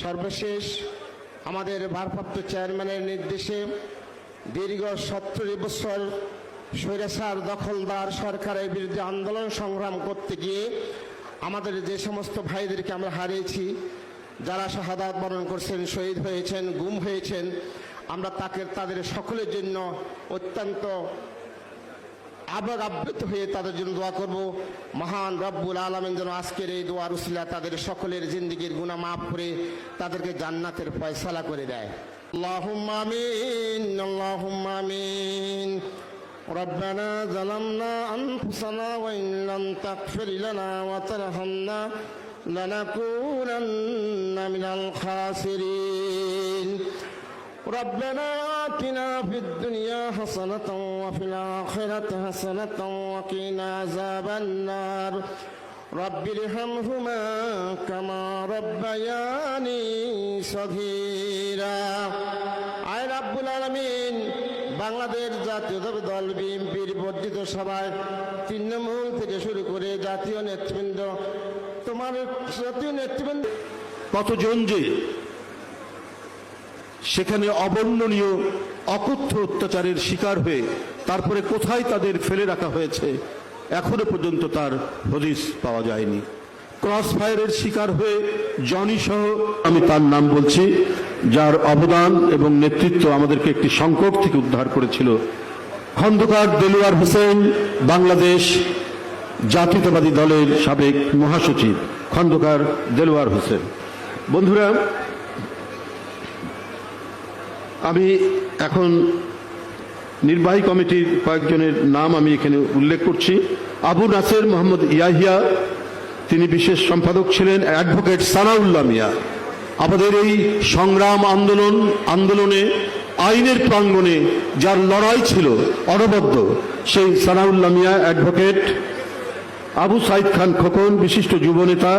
সর্বশেষ আমাদের ভারপ্রাপ্ত চেয়ারম্যানের নির্দেশে দীর্ঘ 70 বছর স্বৈরাচার দখলদার সরকারের বিরুদ্ধে আন্দোলন সংগ্রাম করতে গিয়ে আমাদের যে সমস্ত ভাইদেরকে আমরা হারিয়েছি, যারা শাহাদাত বরণ করছেন, শহীদ হয়েছেন, গুম হয়েছেন, আমরা তাদের সকলের জন্য অত্যন্ত আবেগ আপ্লুত হয়ে তাদের জন্য দোয়া করব। মহান রব্বুল আলামিন যেন আজকের এই দোয়ার উসিলা তাদের সকলের জিন্দেগির গুনাহ মাফ করে তাদেরকে জান্নাতের ফয়সালা করে দেয়। আল্লাহুম্মা আমিন, আল্লাহুম্মা আমিন। ربنا ظلمنا أنفسنا وإن لم تغفر لنا وترحمنا لنكونن من الخاسرين. ربنا آتنا في الدنيا حسنة وفي الآخرة حسنة وقنا عذاب النار. رب ارحمهما كما ربياني صغيرا. আয় রব্বুল আলামিন, বাংলাদেশ জাতীয় দল বিএনপির বর্ধিত সভায় তৃণমূল থেকে শুরু করে জাতীয় নেতৃবৃন্দ, তোমার জাতীয় নেতৃবৃন্দ কতজন যে সেখানে অবর্ণনীয় অকথ্য অত্যাচারের শিকার হয়ে তারপরে কোথায় তাদের ফেলে রাখা হয়েছে এখনো পর্যন্ত তার হদিস পাওয়া যায়নি। ক্রস ফায়ারের শিকার হয়ে জনি সহ আমি তার নাম বলছি, যার অবদান এবং নেতৃত্ব আমাদেরকে একটি সংকট থেকে উদ্ধার করেছিল, খন্দকার দেলোয়ার হোসেন, বাংলাদেশ জাতীয়তাবাদী দলের সাবেক মহাসচিব খন্দকার দেলোয়ার হোসেন। বন্ধুরা, আমি এখন নির্বাহী কমিটির কয়েকজনের নাম আমি এখানে উল্লেখ করছি। আবু নাসের মোহাম্মদ ইয়াহিয়া, তিনি বিশেষ সম্পাদক ছিলেন। অ্যাডভোকেট সানাউল্লাহ মিয়া, আমাদের এই সংগ্রাম আন্দোলনে আইনের প্রাঙ্গণে যার লড়াই ছিল অনবদ্য, সেই সানাউল্লাহ মিয়া অ্যাডভোকেট। আবু সাইদ খান খোকন, বিশিষ্ট যুবনেতা।